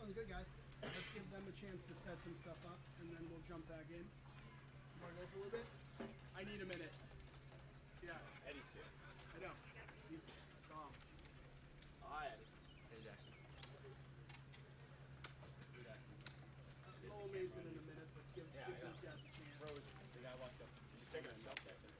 sounds good, guys. Let's give them a chance to set some stuff up, and then we'll jump back in. Want to go for a little bit? I need a minute. Yeah. Eddie's here. I know. I saw him. Oh, hi, Eddie. Hey, Jackson. Low Mason in a minute, but give those guys a chance. Rose, the guy walked up. He's taking himself back there.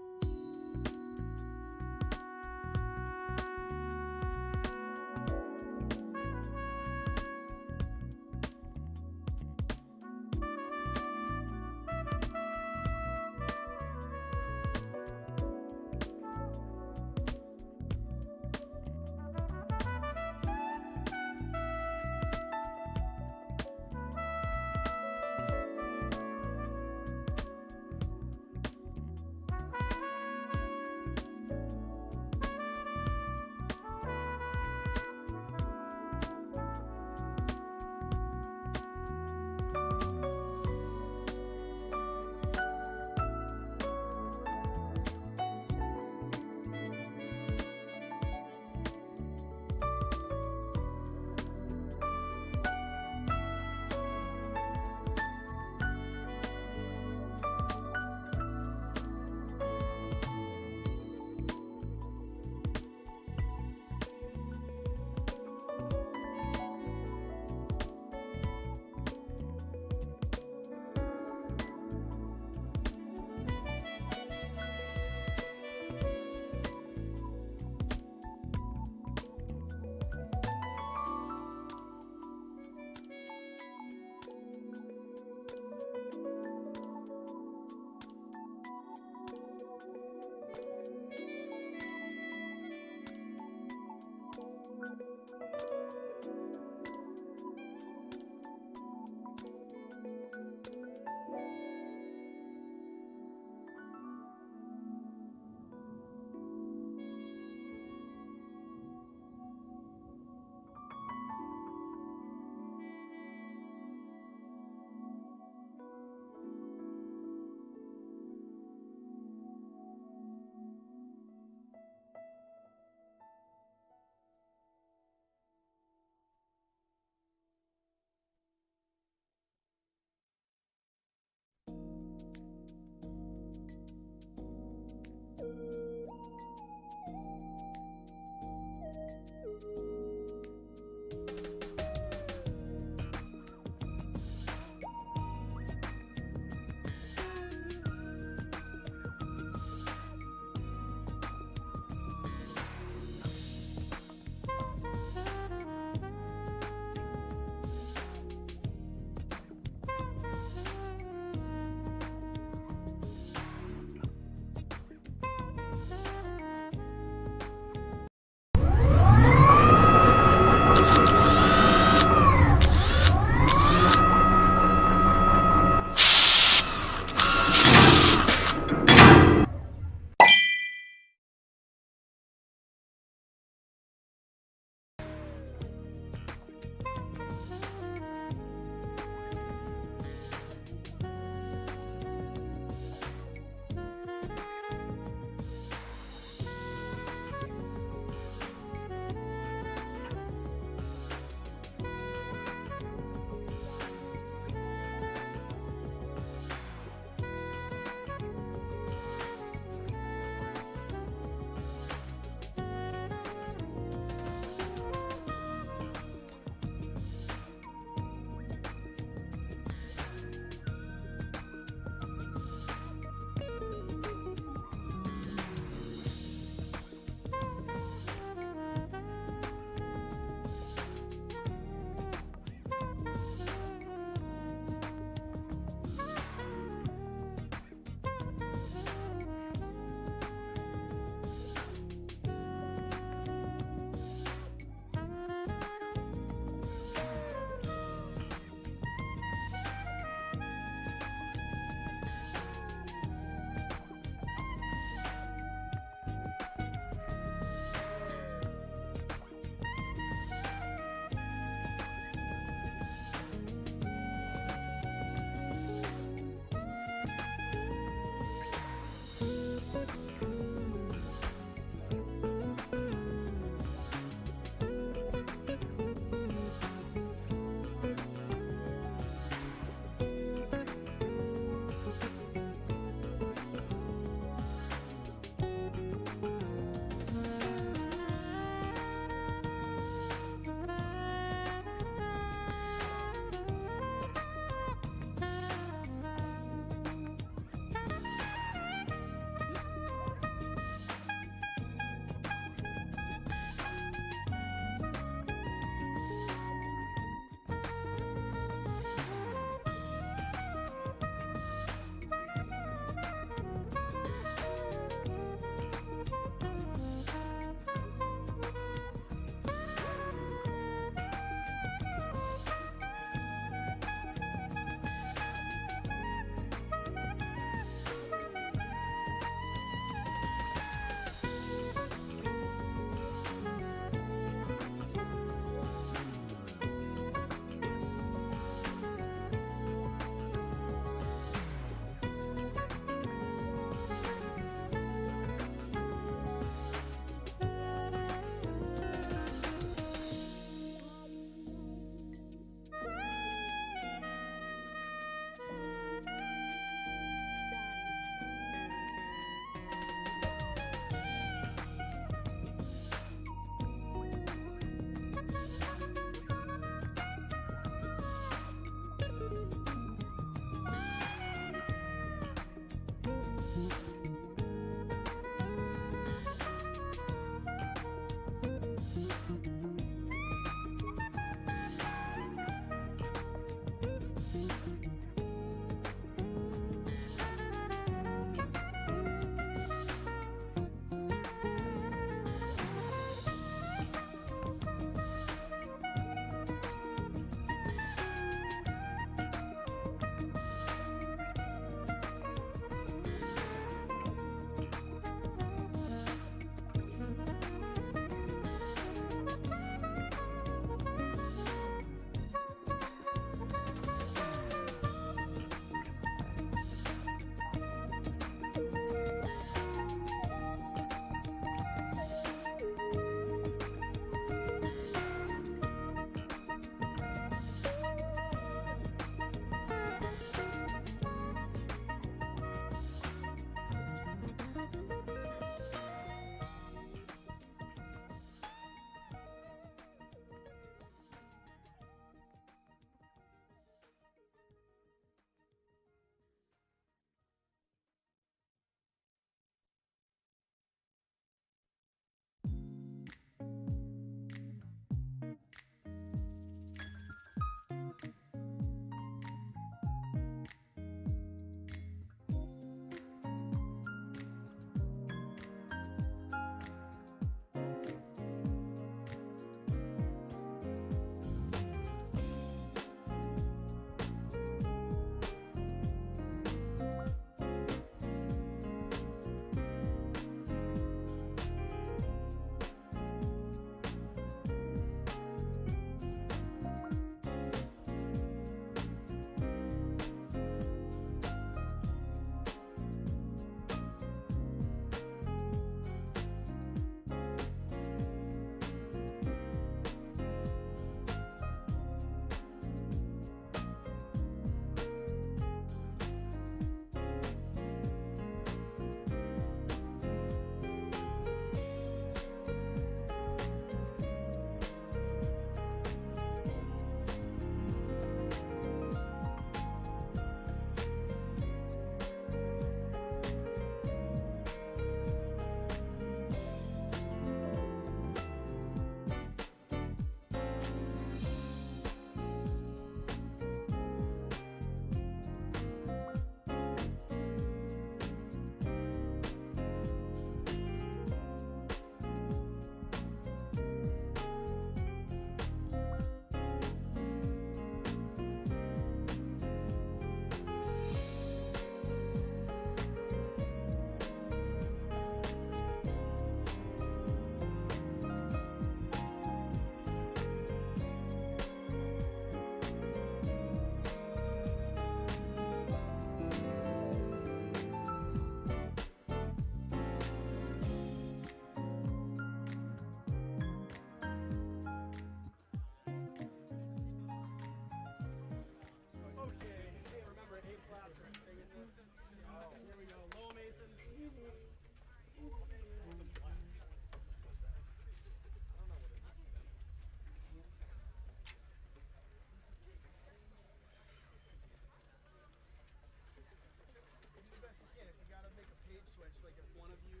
switch. Like if one of you,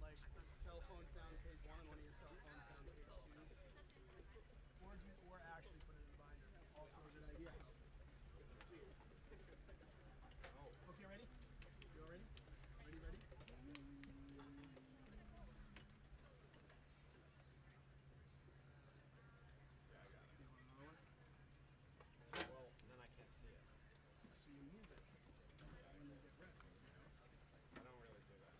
like cell phone's down page 1 and one of your cell phones down page 2, or actually put it in the binder. Also a good idea. Okay, ready? You all ready? Ready? Well, then I can't see it. So you move it when you get rests, you know? I don't really do that.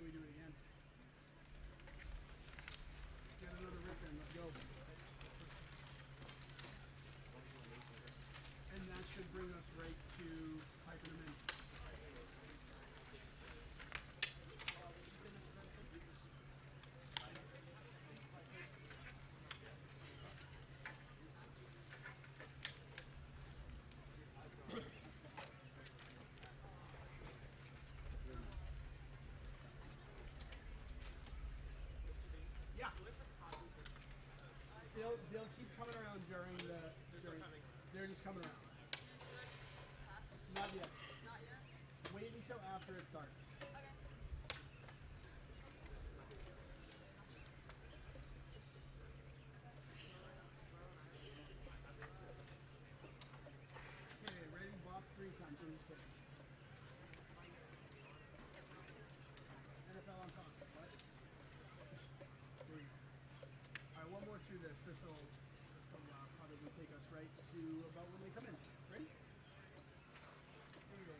we do it again. Get another rip in. Let's go. And that should bring us right to piping them in. Yeah. They'll keep coming around during the. They're just coming around. Not yet. Not yet? Wait until after it starts. Okay. Okay, ready? Box 3 times. I'm just kidding. NFL on top. What? There you go. Alright, one more through this. This'll probably take us right to about when they come in. Ready? Here we go.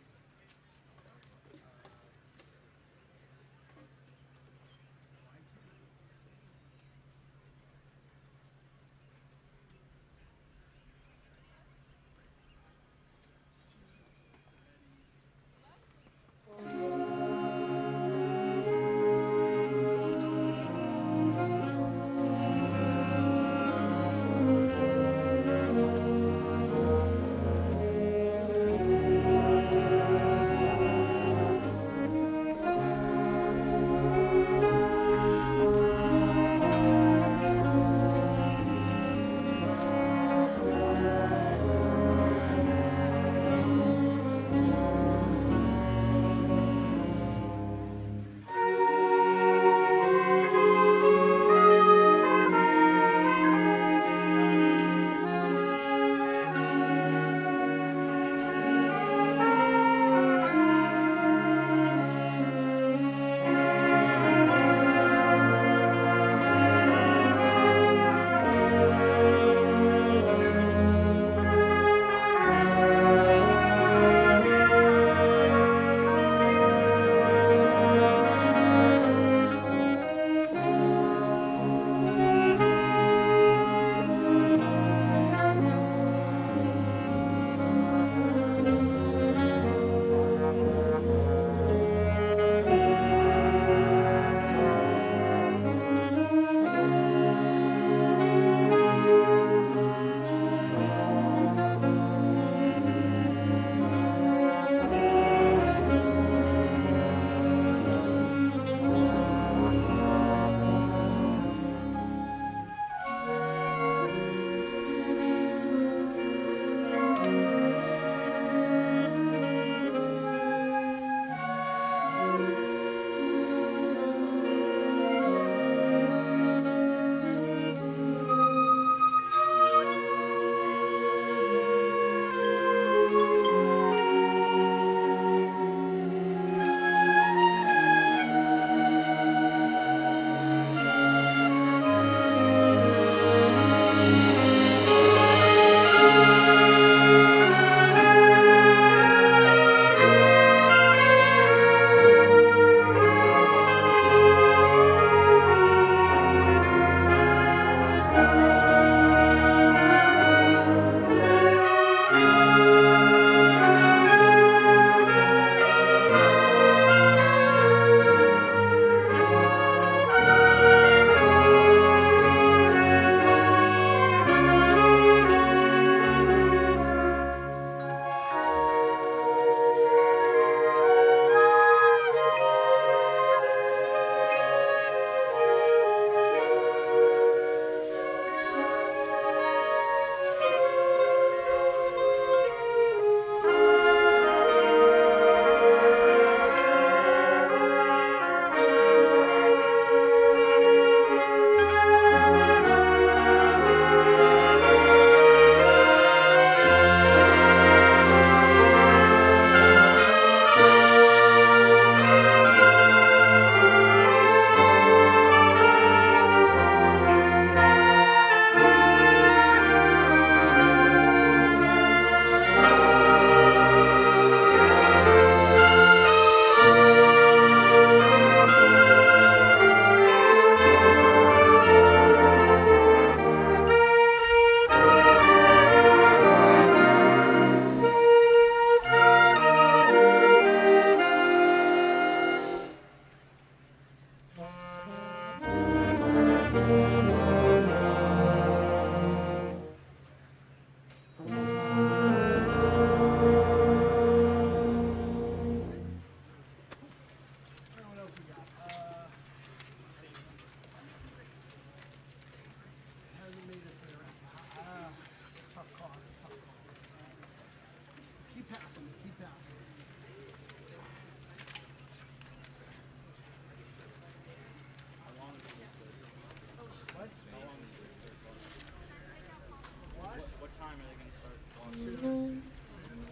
time are they going to start? Soon.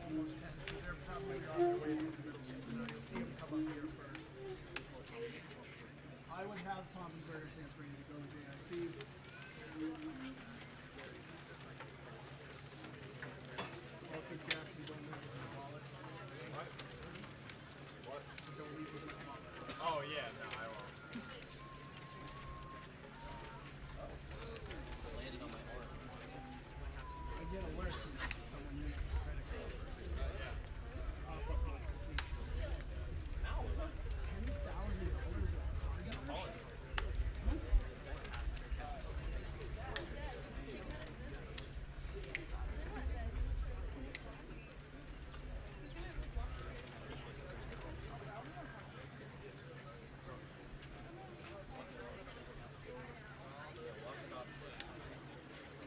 Almost 10. So they're probably on their way to the middle school. You'll see them come up here first. I would have pump inverter stands ready to go with JIC. Also, Jackson, don't leave with your wallet. What? What? Don't leave with your wallet. Oh, yeah, no, I won't. Landing on my horse. I get alerts when someone uses the credit card. Yeah. Now, $10,000 a card?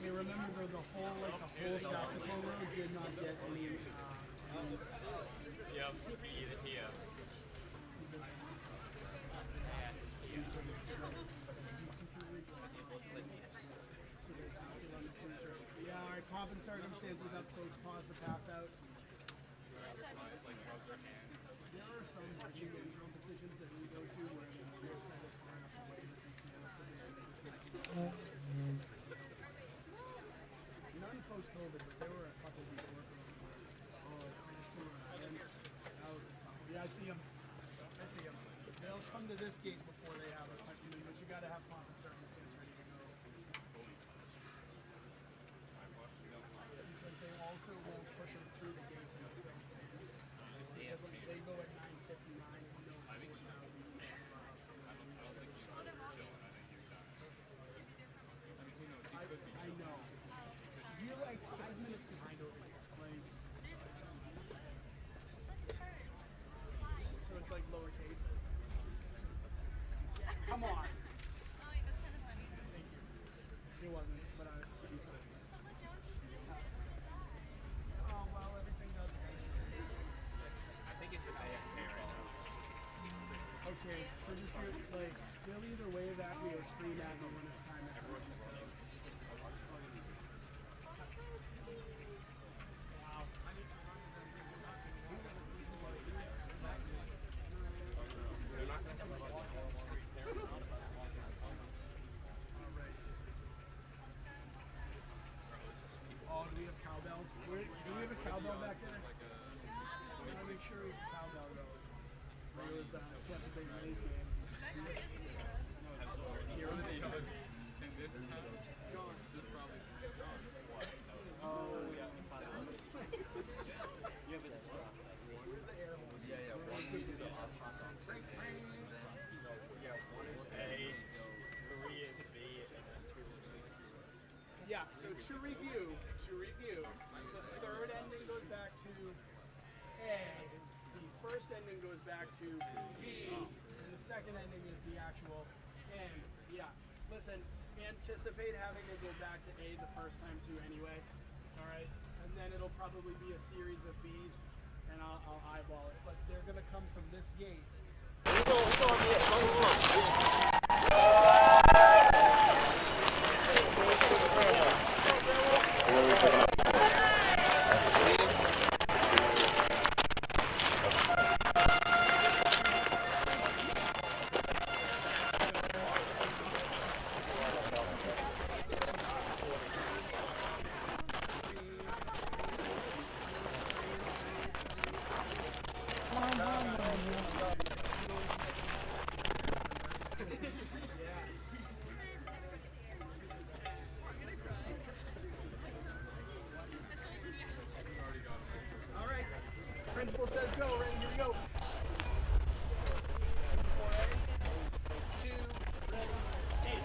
Remember the whole saxophone road did not get any. Yep, either here. Yeah, our pomp and circumstances up close, pause to pass out. There are some singing competitions that we go to where the website is far enough away that we see us. Not in post-COVID, but there were a couple of people working on it. Oh, that was tough. Yeah, I see them. They'll come to this gate before they have us, but you got to have pomp and circumstance ready to go. Because they also won't push them through the gates and stuff. Because they go at 9:59 and we know 4,000. I know. You're like 5 minutes behind over here. So it's like lowercase. Come on. Oh, wait, that's kind of funny. Thank you. It wasn't, but I was. Oh, well, everything does. I think it's just AFK right now. Okay, so just like, they'll either wave at me or scream at me when it's time to everyone to say. Wow. I need to run to them. They're not going to walk out. Oh, do we have cowbells? Do we have a cowbell back there? I want to make sure we have a cowbell though. There was Tampa Bay Rays game. Here in the In this house, John, this probably John. Oh, Yeah, but it's where's the air horn? yeah, one is a one is A, 3 is B, and then 2 is C. Yeah, so to review, the third ending goes back to A, the first ending goes back to B, and the second ending is the actual end. Yeah, listen, anticipate having to go back to A the first time too anyway, alright? And then it'll probably be a series of B's, and I'll eyeball it. But they're going to come from this gate. Principal says go, ready, here we go. 2, ready, 8.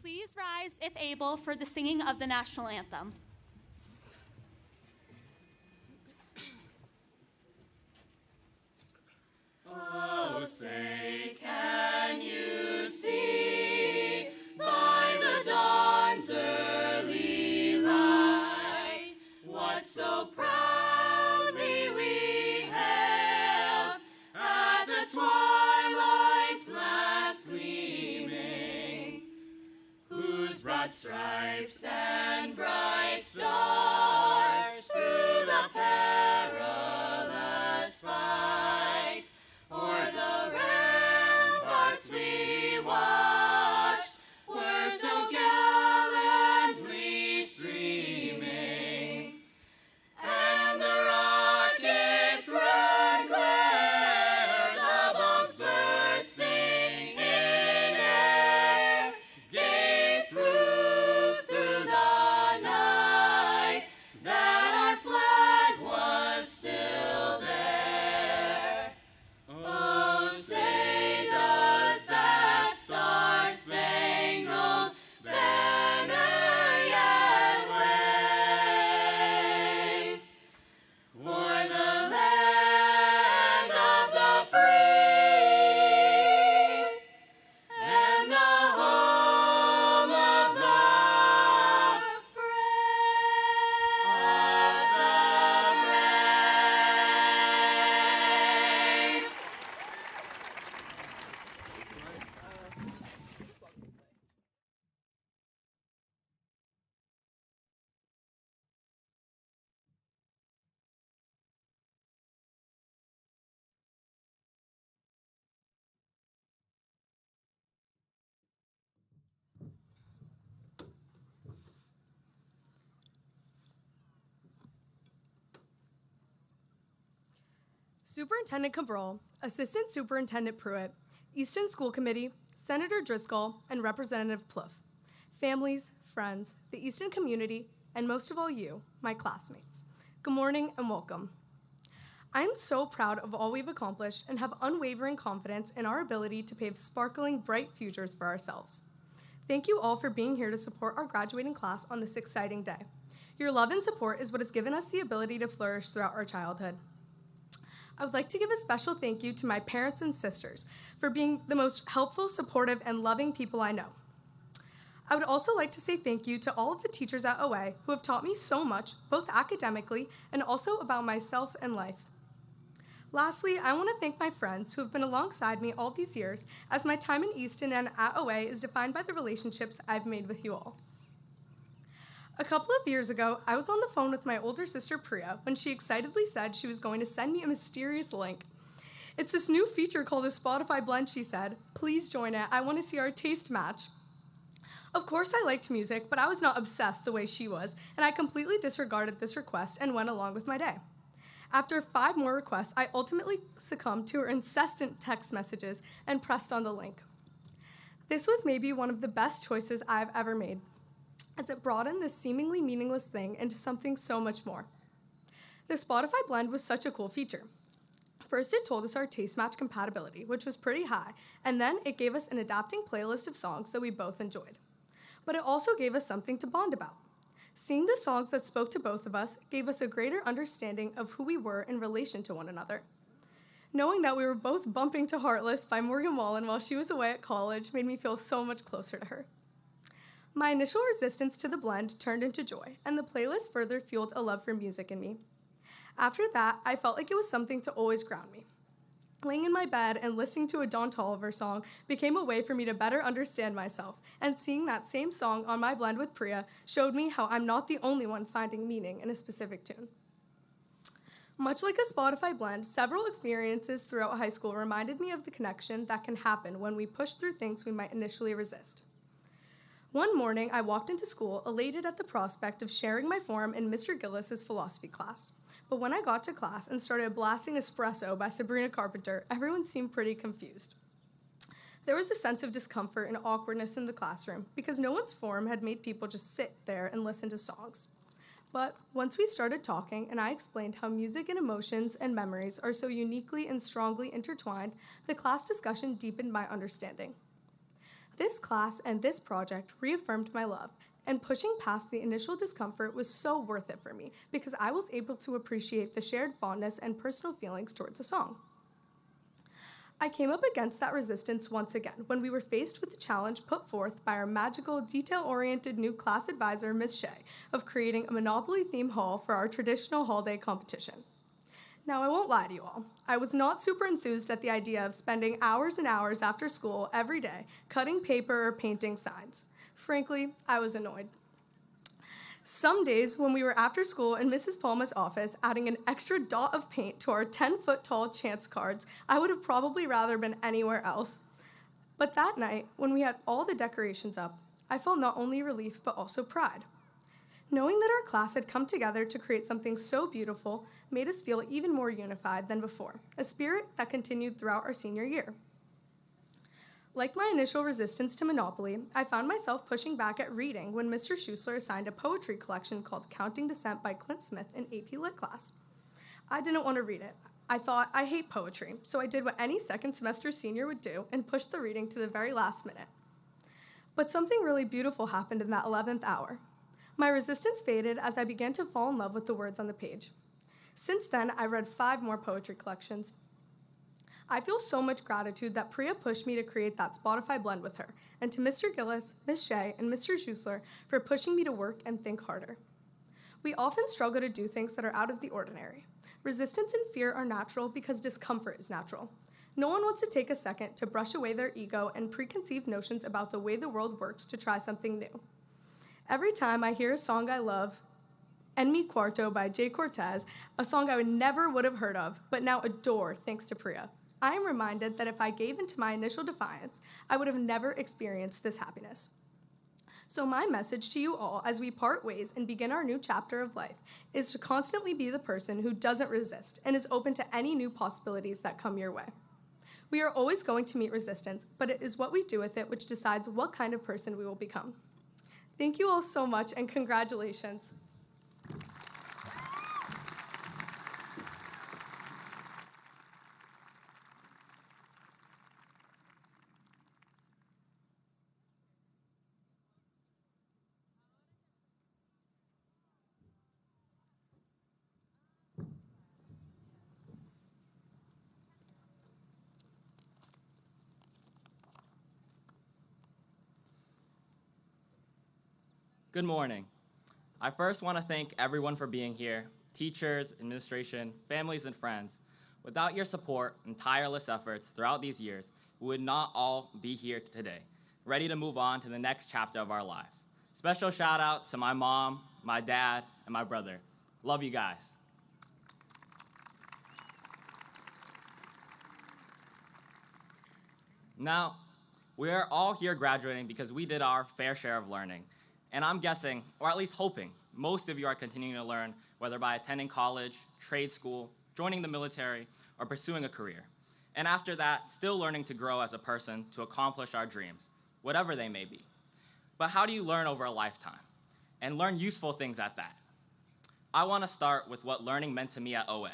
Please rise, if able, for the singing of the national anthem. Oh, say, can you see by the dawn's early light what so proudly we hailed at the twilight's last gleaming, whose broad stripes and bright stars through the perilous fight o'er the ramparts we watched were so gallantly streaming, and the rocket's red glare, the bombs bursting in air, gave proof through the night that our flag was still there. Oh, say does that star-spangled banner yet wave for the land of the free and the home of the brave. Superintendent Cabral, Assistant Superintendent Pruitt, Easton School Committee, Senator Driscoll, and Representative Plouffe, families, friends, the Easton community, and most of all you, my classmates. Good morning and welcome. I am so proud of all we've accomplished and have unwavering confidence in our ability to pave sparkling, bright futures for ourselves. Thank you all for being here to support our graduating class on this exciting day. Your love and support is what has given us the ability to flourish throughout our childhood. I would like to give a special thank you to my parents and sisters for being the most helpful, supportive, and loving people I know. I would also like to say thank you to all of the teachers at OA who have taught me so much, both academically and also about myself and life. Lastly, I want to thank my friends who have been alongside me all these years, as my time in Easton and at OA is defined by the relationships I've made with you all. A couple of years ago, I was on the phone with my older sister Priya when she excitedly said she was going to send me a mysterious link. It's this new feature called a Spotify blend, she said. Please join it. I want to see our taste match. Of course I liked music, but I was not obsessed the way she was, and I completely disregarded this request and went along with my day. After 5 more requests, I ultimately succumbed to her incessant text messages and pressed on the link. This was maybe one of the best choices I've ever made, as it broadened this seemingly meaningless thing into something so much more. The Spotify blend was such a cool feature. First, it told us our taste match compatibility, which was pretty high, and then it gave us an adapting playlist of songs that we both enjoyed. But it also gave us something to bond about. Seeing the songs that spoke to both of us gave us a greater understanding of who we were in relation to one another. Knowing that we were both bumping to Heartless by Morgan Wallen while she was away at college made me feel so much closer to her. My initial resistance to the blend turned into joy, and the playlist further fueled a love for music in me. After that, I felt like it was something to always ground me. Laying in my bed and listening to a Don Toliver song became a way for me to better understand myself, and seeing that same song on my blend with Priya showed me how I'm not the only one finding meaning in a specific tune. Much like a Spotify blend, several experiences throughout high school reminded me of the connection that can happen when we push through things we might initially resist. One morning, I walked into school elated at the prospect of sharing my form in Mr. Gillis's philosophy class. But when I got to class and started blasting Espresso by Sabrina Carpenter, everyone seemed pretty confused. There was a sense of discomfort and awkwardness in the classroom because no one's form had made people just sit there and listen to songs. But once we started talking and I explained how music and emotions and memories are so uniquely and strongly intertwined, the class discussion deepened my understanding. This class and this project reaffirmed my love, and pushing past the initial discomfort was so worth it for me because I was able to appreciate the shared fondness and personal feelings towards a song. I came up against that resistance once again when we were faced with the challenge put forth by our magical, detail-oriented new class advisor, Ms. Shea, of creating a Monopoly-themed hall for our traditional hall day competition. Now, I won't lie to you all. I was not super enthused at the idea of spending hours and hours after school every day cutting paper or painting signs. Frankly, I was annoyed. Some days when we were after school in Mrs. Palma's office adding an extra dot of paint to our 10-foot-tall chance cards, I would have probably rather been anywhere else. But that night, when we had all the decorations up, I felt not only relief but also pride. Knowing that our class had come together to create something so beautiful made us feel even more unified than before, a spirit that continued throughout our senior year. Like my initial resistance to Monopoly, I found myself pushing back at reading when Mr. Schuessler assigned a poetry collection called Counting Descent by Clint Smith in AP Lit class. I didn't want to read it. I thought, I hate poetry, so I did what any second semester senior would do and pushed the reading to the very last minute. But something really beautiful happened in that 11th hour. My resistance faded as I began to fall in love with the words on the page. Since then, I read 5 more poetry collections. I feel so much gratitude that Priya pushed me to create that Spotify blend with her, and to Mr. Gillis, Ms. Shea, and Mr. Schuessler for pushing me to work and think harder. We often struggle to do things that are out of the ordinary. Resistance and fear are natural because discomfort is natural. No one wants to take a second to brush away their ego and preconceived notions about the way the world works to try something new. Every time I hear a song I love, En Mi Cuarto by Jay Cortez, a song I never would have heard of, but now adore thanks to Priya, I am reminded that if I gave into my initial defiance, I would have never experienced this happiness. So my message to you all as we part ways and begin our new chapter of life is to constantly be the person who doesn't resist and is open to any new possibilities that come your way. We are always going to meet resistance, but it is what we do with it which decides what kind of person we will become. Thank you all so much, and congratulations. Good morning. I first want to thank everyone for being here, teachers, administration, families, and friends. Without your support and tireless efforts throughout these years, we would not all be here today, ready to move on to the next chapter of our lives. Special shout out to my mom, my dad, and my brother. Love you guys. Now, we are all here graduating because we did our fair share of learning. And I'm guessing, or at least hoping, most of you are continuing to learn, whether by attending college, trade school, joining the military, or pursuing a career. And after that, still learning to grow as a person to accomplish our dreams, whatever they may be. But how do you learn over a lifetime? And learn useful things at that. I want to start with what learning meant to me at OA.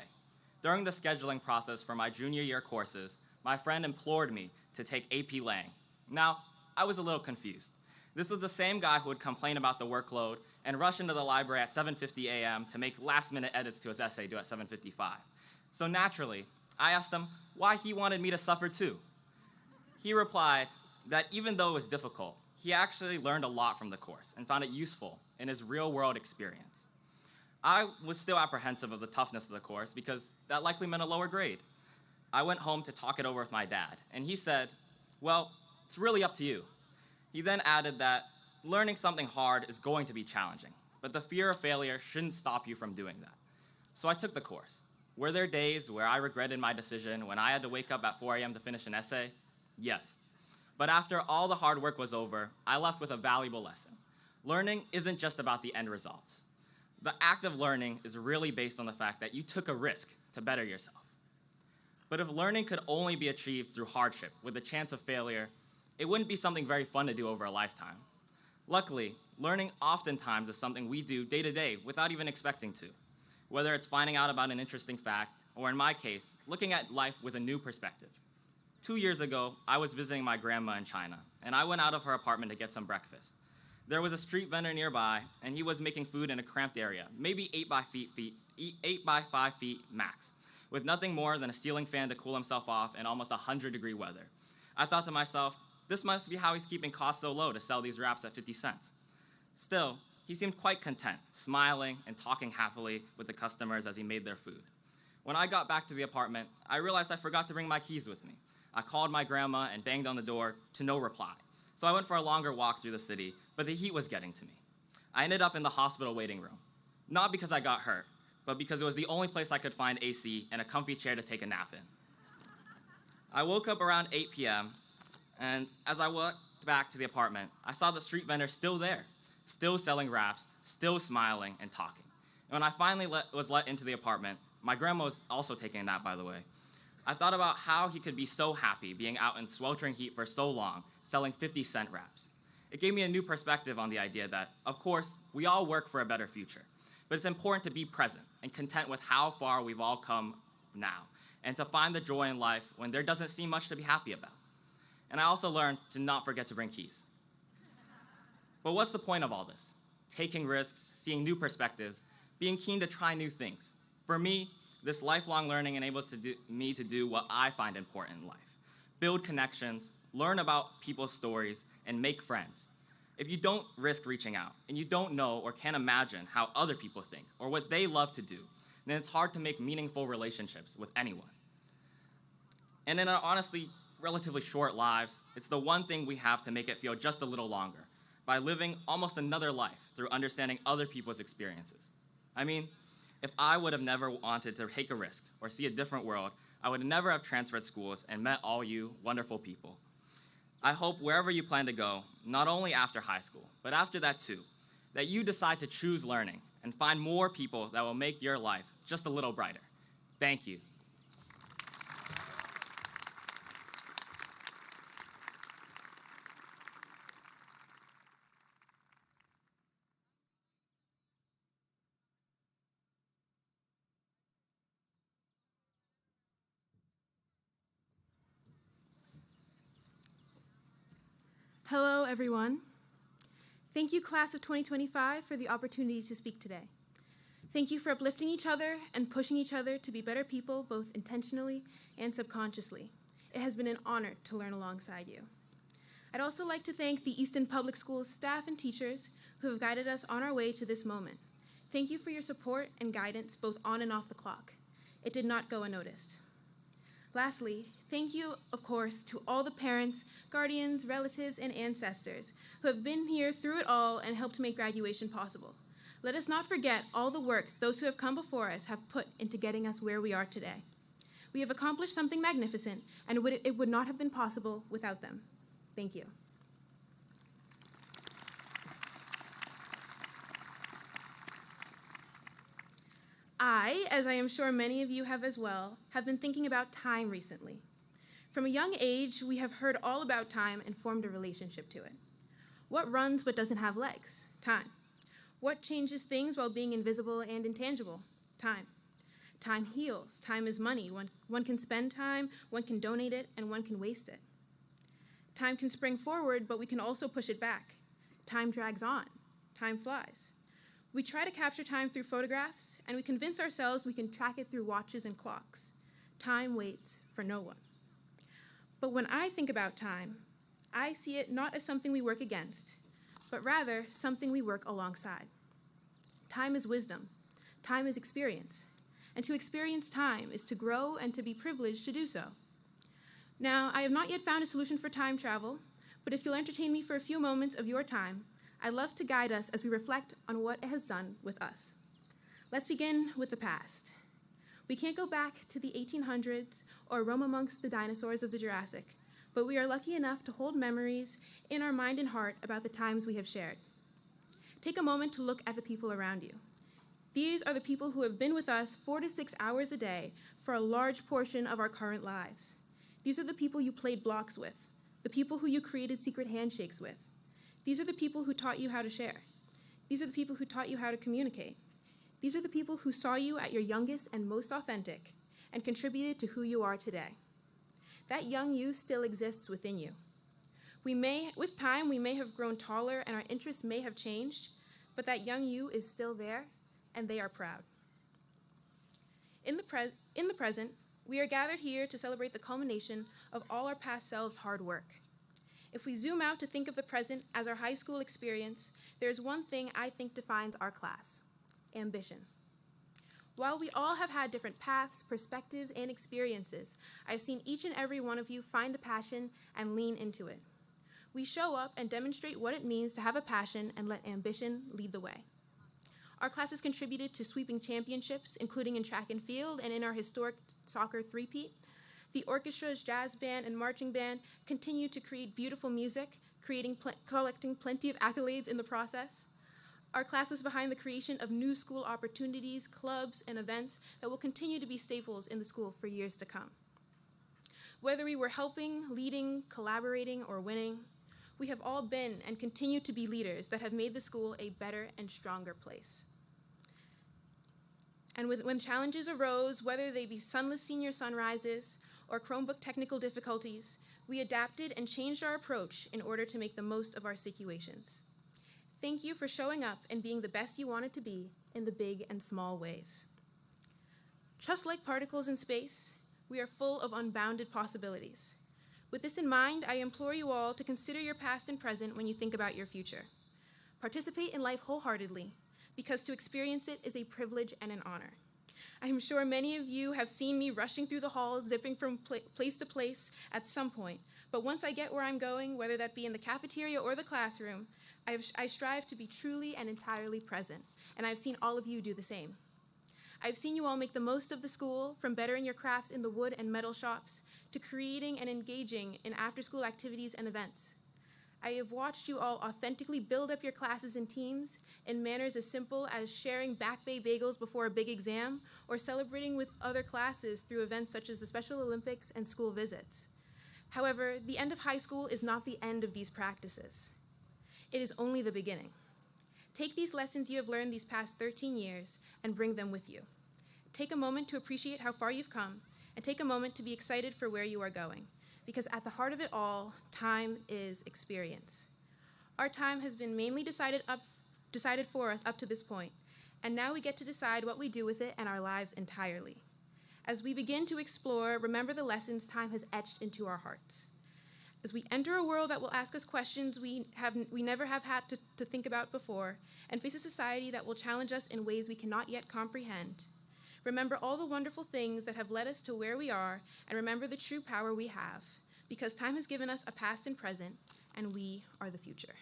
During the scheduling process for my junior year courses, my friend implored me to take AP Lang. Now, I was a little confused. This was the same guy who would complain about the workload and rush into the library at 7:50 a.m. to make last-minute edits to his essay due at 7:55. So naturally, I asked him why he wanted me to suffer too. He replied that even though it was difficult, he actually learned a lot from the course and found it useful in his real-world experience. I was still apprehensive of the toughness of the course because that likely meant a lower grade. I went home to talk it over with my dad, and he said, well, it's really up to you. He then added that learning something hard is going to be challenging, but the fear of failure shouldn't stop you from doing that. So I took the course. Were there days where I regretted my decision when I had to wake up at 4 a.m. to finish an essay? Yes. But after all the hard work was over, I left with a valuable lesson. Learning isn't just about the end results. The act of learning is really based on the fact that you took a risk to better yourself. But if learning could only be achieved through hardship with a chance of failure, it wouldn't be something very fun to do over a lifetime. Luckily, learning oftentimes is something we do day to day without even expecting to, whether it's finding out about an interesting fact, or in my case, looking at life with a new perspective. 2 years ago, I was visiting my grandma in China, and I went out of her apartment to get some breakfast. There was a street vendor nearby, and he was making food in a cramped area, maybe 8 by 5 feet max, with nothing more than a ceiling fan to cool himself off in almost 100-degree weather. I thought to myself, this must be how he's keeping costs so low to sell these wraps at 50 cents. Still, he seemed quite content, smiling and talking happily with the customers as he made their food. When I got back to the apartment, I realized I forgot to bring my keys with me. I called my grandma and banged on the door to no reply. So I went for a longer walk through the city, but the heat was getting to me. I ended up in the hospital waiting room, not because I got hurt, but because it was the only place I could find AC and a comfy chair to take a nap in. I woke up around 8 p.m., and as I walked back to the apartment, I saw the street vendor still there, still selling wraps, still smiling and talking. And when I finally was let into the apartment, my grandma was also taking a nap, by the way, I thought about how he could be so happy being out in sweltering heat for so long, selling 50-cent wraps. It gave me a new perspective on the idea that, of course, we all work for a better future, but it's important to be present and content with how far we've all come now, and to find the joy in life when there doesn't seem much to be happy about. And I also learned to not forget to bring keys. But what's the point of all this? Taking risks, seeing new perspectives, being keen to try new things. For me, this lifelong learning enables me to do what I find important in life. Build connections, learn about people's stories, and make friends. If you don't risk reaching out, and you don't know or can't imagine how other people think or what they love to do, then it's hard to make meaningful relationships with anyone. And in our honestly relatively short lives, it's the one thing we have to make it feel just a little longer, by living almost another life through understanding other people's experiences. I mean, if I would have never wanted to take a risk or see a different world, I would never have transferred schools and met all you wonderful people. I hope wherever you plan to go, not only after high school, but after that too, that you decide to choose learning and find more people that will make your life just a little brighter. Thank you. Hello, everyone. Thank you, class of 2025, for the opportunity to speak today. Thank you for uplifting each other and pushing each other to be better people, both intentionally and subconsciously. It has been an honor to learn alongside you. I'd also like to thank the Easton Public Schools staff and teachers who have guided us on our way to this moment. Thank you for your support and guidance, both on and off the clock. It did not go unnoticed. Lastly, thank you, of course, to all the parents, guardians, relatives, and ancestors who have been here through it all and helped make graduation possible. Let us not forget all the work those who have come before us have put into getting us where we are today. We have accomplished something magnificent, and it would not have been possible without them. Thank you. I, as I am sure many of you have as well, have been thinking about time recently. From a young age, we have heard all about time and formed a relationship to it. What runs but doesn't have legs? Time. What changes things while being invisible and intangible? Time. Time heals. Time is money. One can spend time, one can donate it, and one can waste it. Time can spring forward, but we can also push it back. Time drags on. Time flies. We try to capture time through photographs, and we convince ourselves we can track it through watches and clocks. Time waits for no one. But when I think about time, I see it not as something we work against, but rather something we work alongside. Time is wisdom. Time is experience. And to experience time is to grow and to be privileged to do so. Now, I have not yet found a solution for time travel, but if you'll entertain me for a few moments of your time, I'd love to guide us as we reflect on what it has done with us. Let's begin with the past. We can't go back to the 1800s or roam amongst the dinosaurs of the Jurassic, but we are lucky enough to hold memories in our mind and heart about the times we have shared. Take a moment to look at the people around you. These are the people who have been with us 4 to 6 hours a day for a large portion of our current lives. These are the people you played blocks with, the people who you created secret handshakes with. These are the people who taught you how to share. These are the people who taught you how to communicate. These are the people who saw you at your youngest and most authentic and contributed to who you are today. That young you still exists within you. With time, we may have grown taller and our interests may have changed, but that young you is still there, and they are proud. In the present, we are gathered here to celebrate the culmination of all our past selves' hard work. If we zoom out to think of the present as our high school experience, there's one thing I think defines our class: ambition. While we all have had different paths, perspectives, and experiences, I've seen each and every one of you find a passion and lean into it. We show up and demonstrate what it means to have a passion and let ambition lead the way. Our class has contributed to sweeping championships, including in track and field and in our historic soccer three-peat. The orchestra's jazz band and marching band continue to create beautiful music, collecting plenty of accolades in the process. Our class was behind the creation of new school opportunities, clubs, and events that will continue to be staples in the school for years to come. Whether we were helping, leading, collaborating, or winning, we have all been and continue to be leaders that have made the school a better and stronger place. And when challenges arose, whether they be sunless senior sunrises or Chromebook technical difficulties, we adapted and changed our approach in order to make the most of our situations. Thank you for showing up and being the best you wanted to be in the big and small ways. Just like particles in space, we are full of unbounded possibilities. With this in mind, I implore you all to consider your past and present when you think about your future. Participate in life wholeheartedly, because to experience it is a privilege and an honor. I am sure many of you have seen me rushing through the halls, zipping from place to place at some point, but once I get where I'm going, whether that be in the cafeteria or the classroom, I strive to be truly and entirely present, and I've seen all of you do the same. I've seen you all make the most of the school, from bettering your crafts in the wood and metal shops, to creating and engaging in after-school activities and events. I have watched you all authentically build up your classes and teams in manners as simple as sharing Back Bay bagels before a big exam, or celebrating with other classes through events such as the Special Olympics and school visits. However, the end of high school is not the end of these practices. It is only the beginning. Take these lessons you have learned these past 13 years and bring them with you. Take a moment to appreciate how far you've come, and take a moment to be excited for where you are going. Because at the heart of it all, time is experience. Our time has been mainly decided for us up to this point, and now we get to decide what we do with it and our lives entirely. As we begin to explore, remember the lessons time has etched into our hearts. As we enter a world that will ask us questions we never have had to think about before, and face a society that will challenge us in ways we cannot yet comprehend, remember all the wonderful things that have led us to where we are, and remember the true power we have, because time has given us a past and present, and we are the future.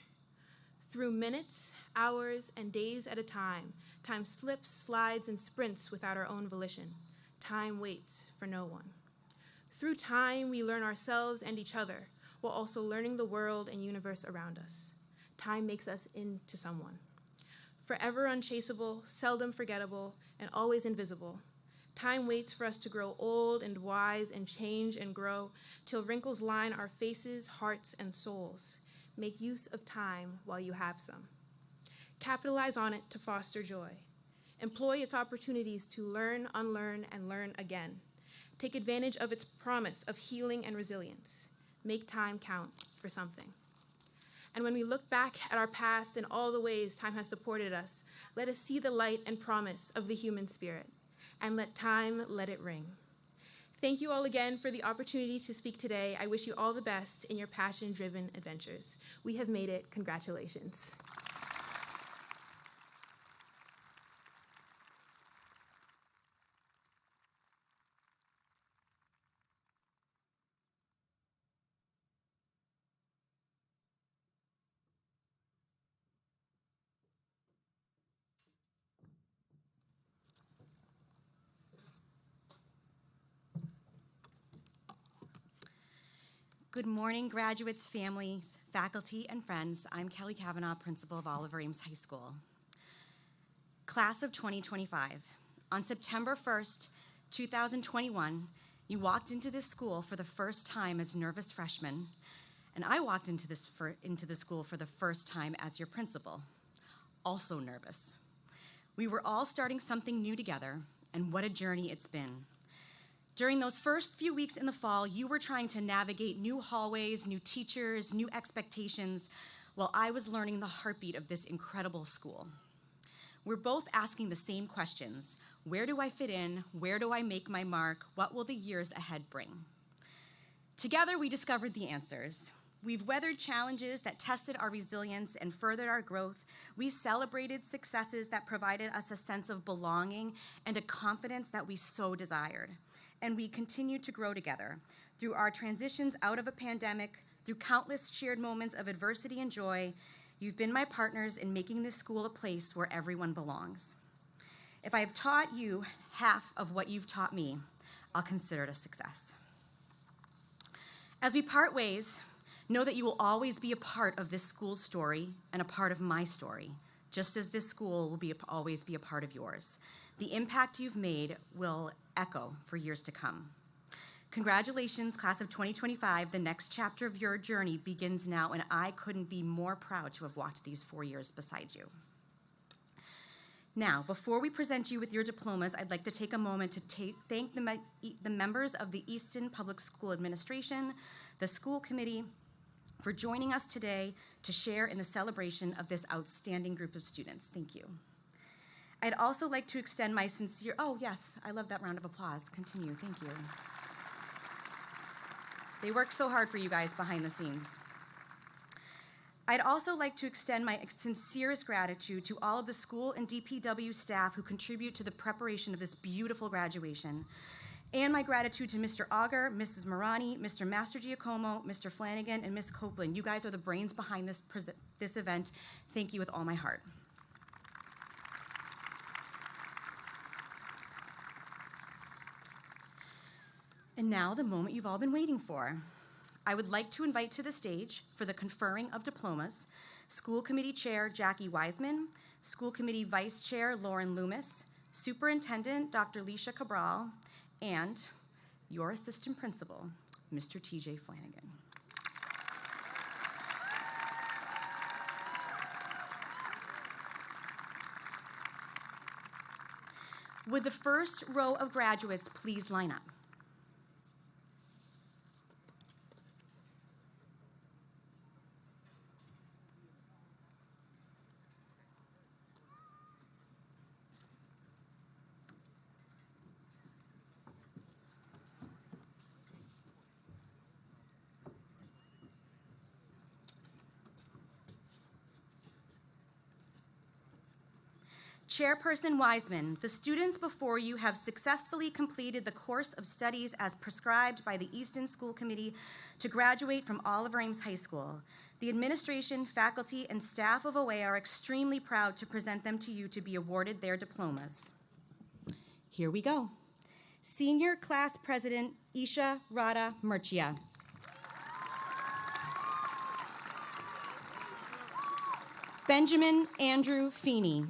Through minutes, hours, and days at a time, time slips, slides, and sprints without our own volition. Time waits for no one. Through time, we learn ourselves and each other, while also learning the world and universe around us. Time makes us into someone. Forever unchaseable, seldom forgettable, and always invisible, time waits for us to grow old and wise and change and grow till wrinkles line our faces, hearts, and souls. Make use of time while you have some. Capitalize on it to foster joy. Employ its opportunities to learn, unlearn, and learn again. Take advantage of its promise of healing and resilience. Make time count for something. And when we look back at our past and all the ways time has supported us, let us see the light and promise of the human spirit, and let it ring. Thank you all again for the opportunity to speak today. I wish you all the best in your passion-driven adventures. We have made it. Congratulations. Good morning, graduates, families, faculty, and friends. I'm Kelly Kavanaugh, principal of Oliver Ames High School. Class of 2025. On September 1st, 2021, you walked into this school for the first time as nervous freshmen, and I walked into the school for the first time as your principal, also nervous. We were all starting something new together, and what a journey it's been. During those first few weeks in the fall, you were trying to navigate new hallways, new teachers, new expectations, while I was learning the heartbeat of this incredible school. We're both asking the same questions. Where do I fit in? Where do I make my mark? What will the years ahead bring? Together, we discovered the answers. We've weathered challenges that tested our resilience and furthered our growth. We celebrated successes that provided us a sense of belonging and a confidence that we so desired. And we continue to grow together through our transitions out of a pandemic, through countless shared moments of adversity and joy. You've been my partners in making this school a place where everyone belongs. If I have taught you half of what you've taught me, I'll consider it a success. As we part ways, know that you will always be a part of this school's story and a part of my story, just as this school will always be a part of yours. The impact you've made will echo for years to come. Congratulations, class of 2025. The next chapter of your journey begins now, and I couldn't be more proud to have walked these 4 years beside you. Now, before we present you with your diplomas, I'd like to take a moment to thank the members of the Easton Public School Administration, the school committee, for joining us today to share in the celebration of this outstanding group of students. Thank you. I'd also like to extend my sincere, oh yes, I love that round of applause. Continue, thank you. They work so hard for you guys behind the scenes. I'd also like to extend my sincerest gratitude to all of the school and DPW staff who contribute to the preparation of this beautiful graduation, and my gratitude to Mr. Auger, Mrs. Marani, Mr. Master Giacomo, Mr. Flanagan, and Ms. Copeland. You guys are the brains behind this event. Thank you with all my heart. And now the moment you've all been waiting for. I would like to invite to the stage for the conferring of diplomas, School Committee Chair Jackie Wiseman, School Committee Vice Chair Lauren Loomis, Superintendent Dr. Leisha Cabral, and your Assistant Principal, Mr. TJ Flanagan. Would the first row of graduates please line up? Chairperson Wiseman, the students before you have successfully completed the course of studies as prescribed by the Easton School Committee to graduate from Oliver Ames High School. The administration, faculty, and staff of OA are extremely proud to present them to you to be awarded their diplomas. Here we go. Senior Class President Isha Radha Murchia. Benjamin Andrew Feeney.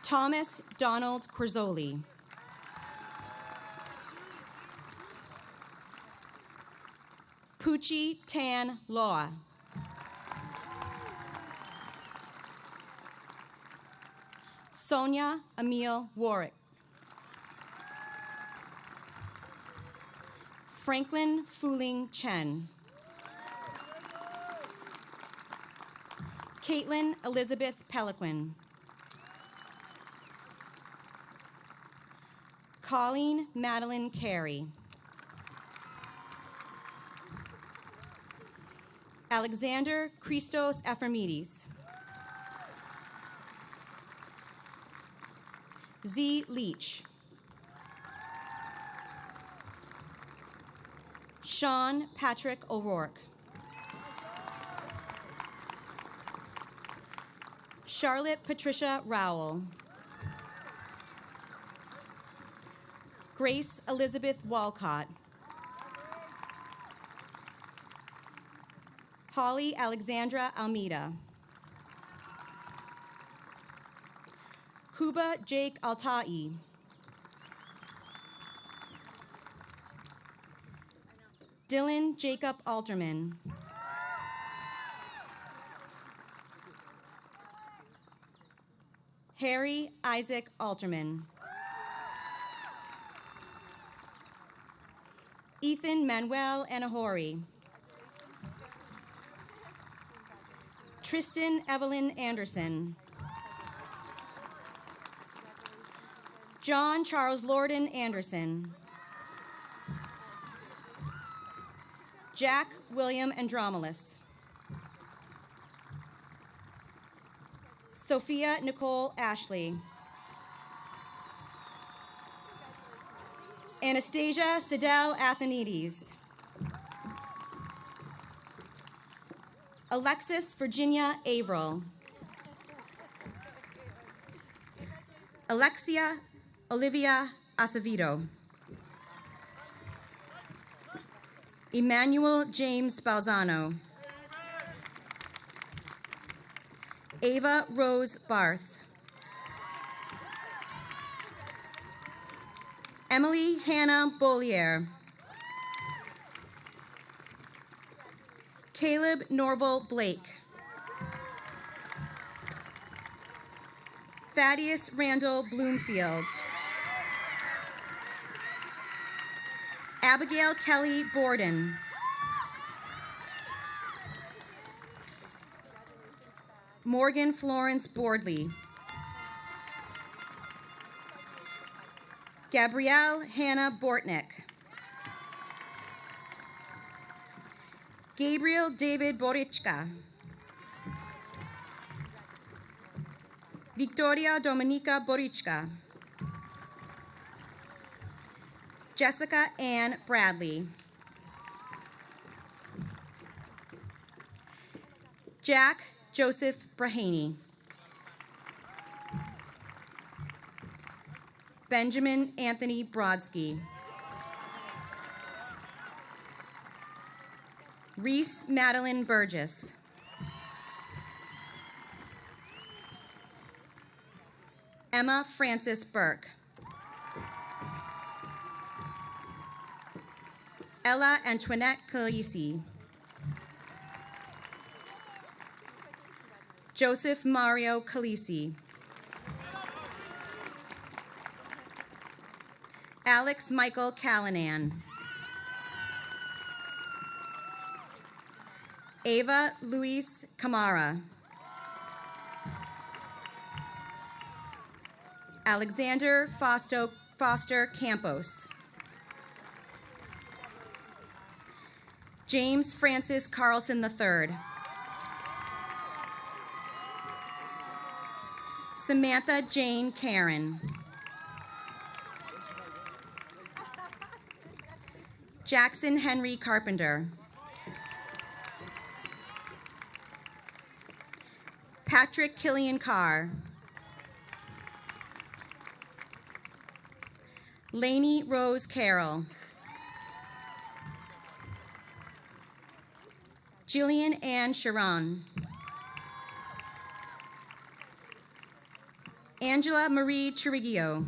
Thomas Donald Querzoli. Pucci Tan Loa. Sonia Emile Warwick. Franklin Fuling Chen. Caitlin Elizabeth Peliquin. Colleen Madeline Carey. Alexander Christos Ephraimides. Z. Leach. Sean Patrick O'Rourke. Charlotte Patricia Rowell. Grace Elizabeth Walcott. Holly Alexandra Almeida. Kuba Jake Altai. Dylan Jacob Alterman. Harry Isaac Alterman. Ethan Manuel Anahori. Tristan Evelyn Anderson. John Charles Lorden Anderson. Jack William Andromulus. Sophia Nicole Ashley. Anastasia Sidel Athenides. Alexis Virginia Averill. Alexia Olivia Acevedo. Emmanuel James Balzano. Ava Rose Barth. Emily Hannah Bollier. Caleb Norval Blake. Thaddeus Randall Bloomfield. Abigail Kelly Borden. Morgan Florence Bordley. Gabrielle Hannah Bortnick. Gabriel David Borichka. Victoria Dominica Borichka. Jessica Ann Bradley. Jack Joseph Brahaney. Benjamin Anthony Brodsky. Reese Madeline Burgess. Emma Frances Burke. Ella Antoinette Calisi. Joseph Mario Calisi. Alex Michael Callanan. Ava Luis Camara. Alexander Foster Campos. James Francis Carlson III. Samantha Jane Karen. Jackson Henry Carpenter. Patrick Killian Carr. Lainey Rose Carroll. Jillian Ann Sharon. Angela Marie Chirigio.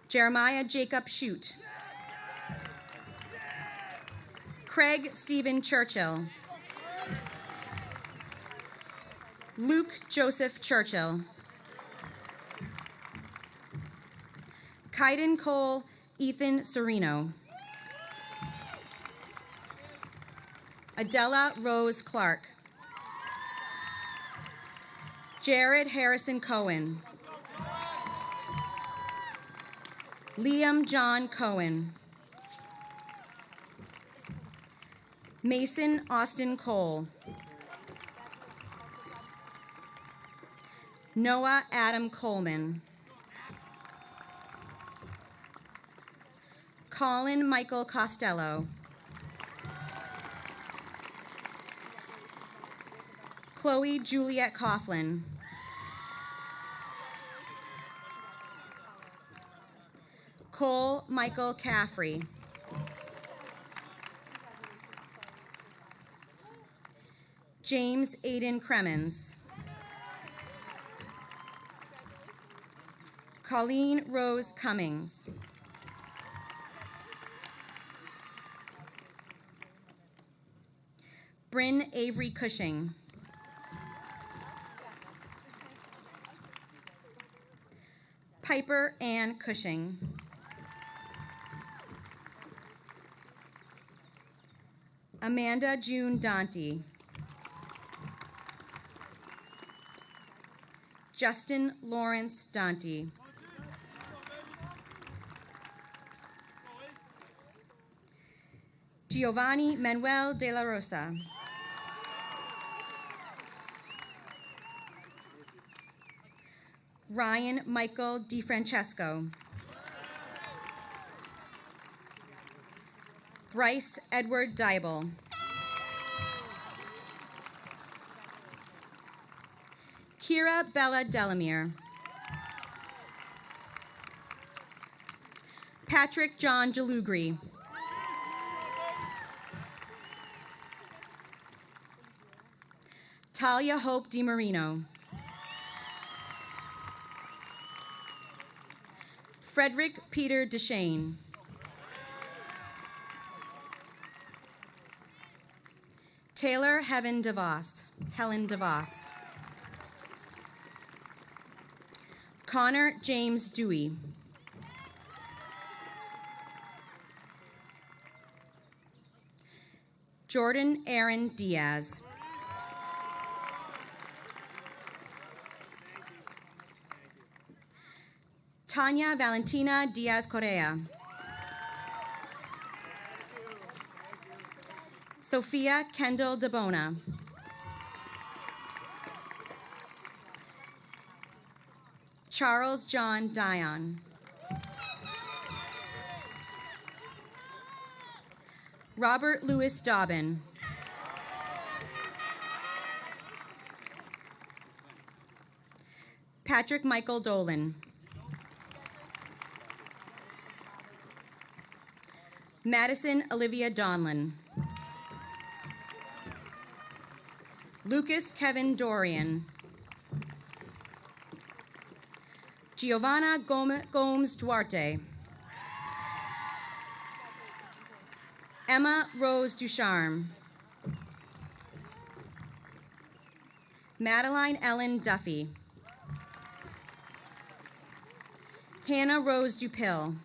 Jeremiah Jacob Shute. Craig Stephen Churchill. Luke Joseph Churchill. Kaiden Cole Ethan Serino. Adela Rose Clark. Jared Harrison Cohen. Liam John Cohen. Mason Austin Cole. Noah Adam Coleman. Colin Michael Costello. Chloe Juliet Coughlin. Cole Michael Caffrey. James Aiden Cremens. Colleen Rose Cummings. Bryn Avery Cushing. Piper Ann Cushing. Amanda June Dante. Justin Lawrence Dante. Giovanni Manuel de la Rosa. Ryan Michael DiFrancesco. Bryce Edward Dybel. Kira Bella Delamere. Patrick John Jalugri. Talia Hope DiMarino. Frederick Peter Deshane. Taylor Helen DeVos. Connor James Dewey. Jordan Aaron Diaz. Tanya Valentina Diaz Correa. Sophia Kendall DeBona. Charles John Dion. Robert Louis Dobbin. Patrick Michael Dolan. Madison Olivia Donlin. Lucas Kevin Dorian. Giovanna Gomes Duarte. Emma Rose Ducharme. Madeline Ellen Duffy. Hannah Rose Dupil.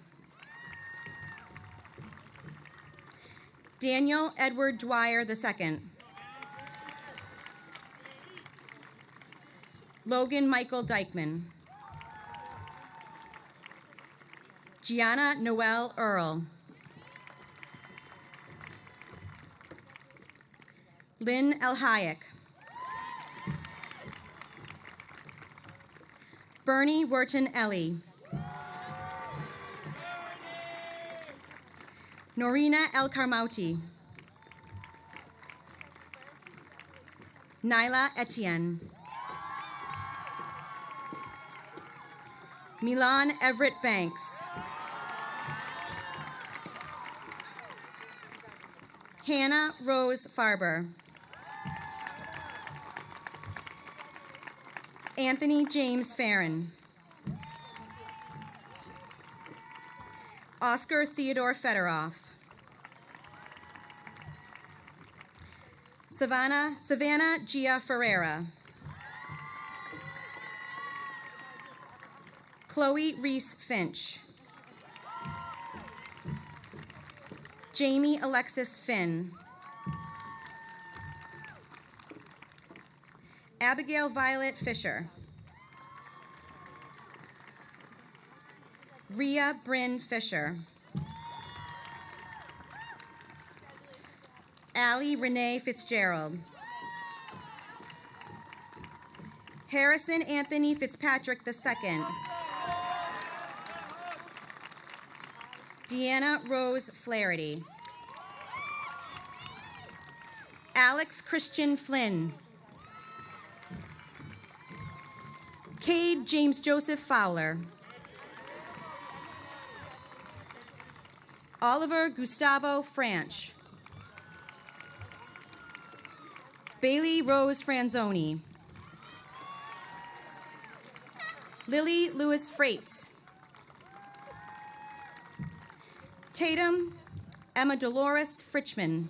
Daniel Edward Dwyer II. Logan Michael Dykeman. Gianna Noel Earl. Lynn L. Hayek. Bernie Wharton Ellie. Norina El Karmauti. Nyla Etienne. Milan Everett Banks. Hannah Rose Farber. Anthony James Farron. Oscar Theodore Fedorov. Savannah Gia Ferreira. Chloe Reese Finch. Jamie Alexis Finn. Abigail Violet Fisher. Rhea Bryn Fisher. Allie Renee Fitzgerald. Harrison Anthony Fitzpatrick II. Deanna Rose Flaherty. Alex Christian Flynn. Cade James Joseph Fowler. Oliver Gustavo Franch. Bailey Rose Franzoni. Lily Lewis Freites. Tatum Emma Dolores Fritchman.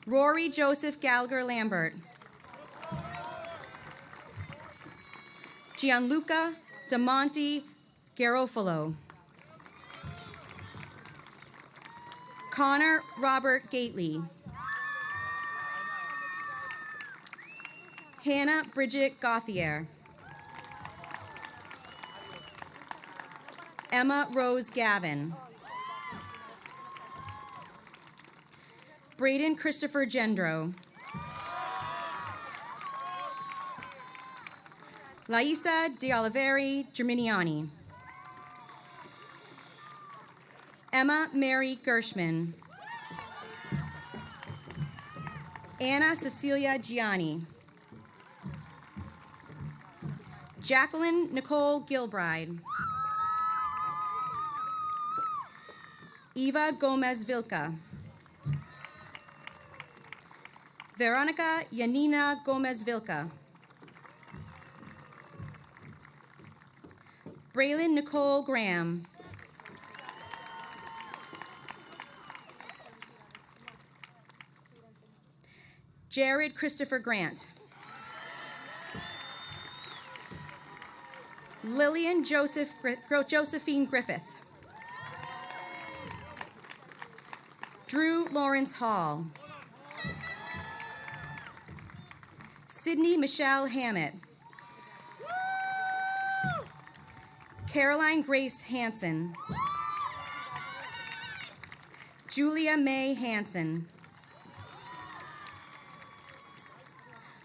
Rory Joseph Gallagher Lambert. Gianluca Damonte Garofalo. Connor Robert Gately. Hannah Bridget Gauthier. Emma Rose Gavin. Braden Christopher Gendro. Laisa De Oliveri Germiniani. Emma Mary Gershman. Anna Cecilia Gianni. Jacqueline Nicole Gilbride. Eva Gomez Vilca. Veronica Yanina Gomez Vilca. Braylon Nicole Graham. Jared Christopher Grant. Lillian Josephine Griffith. Drew Lawrence Hall. Sydney Michelle Hammett. Caroline Grace Hansen. Julia May Hansen.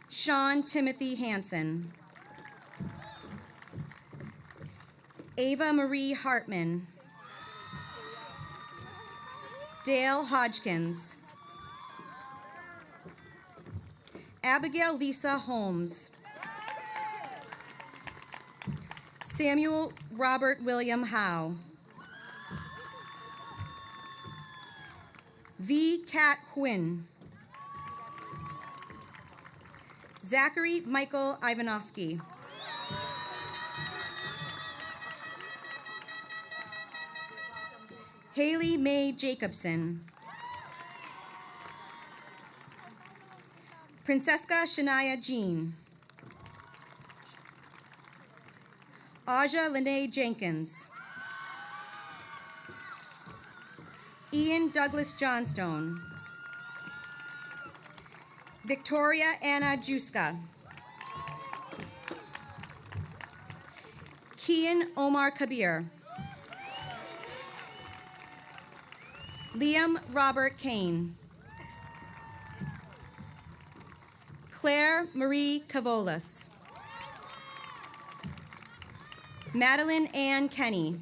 Sean Timothy Hansen. Ava Marie Hartman. Dale Hodgkins. Abigail Lisa Holmes. Samuel Robert William Howe. V. Cat Quinn. Zachary Michael Ivanovsky. Haley Mae Jacobson. Princesca Shania Jean. Aja Lene Jenkins. Ian Douglas Johnstone. Victoria Anna Juska. Kian Omar Kabir. Liam Robert Kane. Claire Marie Cavolas. Madeline Ann Kenny.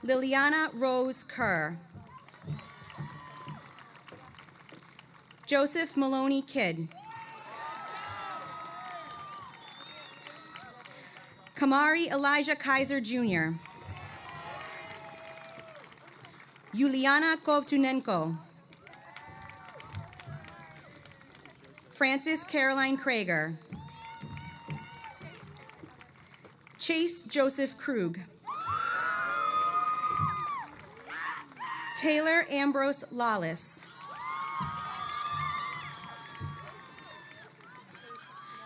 Liliana Rose Kerr. Joseph Maloney Kidd. Kamari Elijah Kaiser Jr. Yuliana Kovtunenko. Francis Caroline Krager. Chase Joseph Krug. Taylor Ambrose Lawless.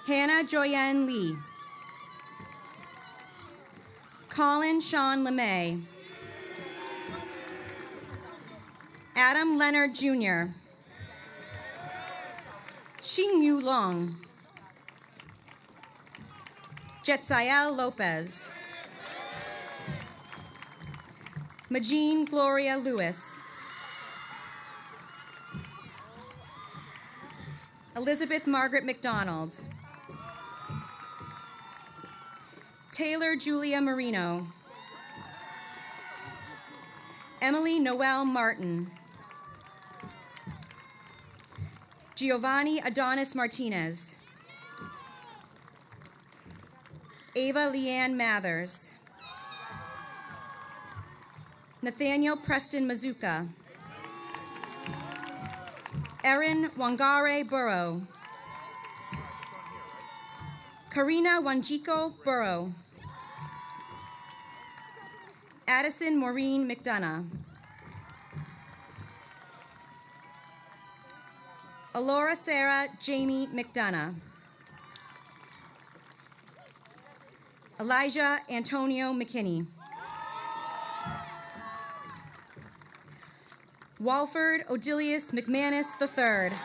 Hannah Joyanne Lee. Colin Sean LeMay. Adam Leonard Jr. Xingyu Long. Jetsael Lopez. Majeen Gloria Lewis. Elizabeth Margaret McDonald. Taylor Julia Marino. Emily Noel Martin. Giovanni Adonis Martinez. Ava Leanne Mathers. Nathaniel Preston Mazuka. Erin Wangare Burrow. Karina Wanjiko Burrow. Addison Maureen McDonough. Alora Sarah Jamie McDonough. Elijah Antonio McKinney. Walford Odilius McManus III.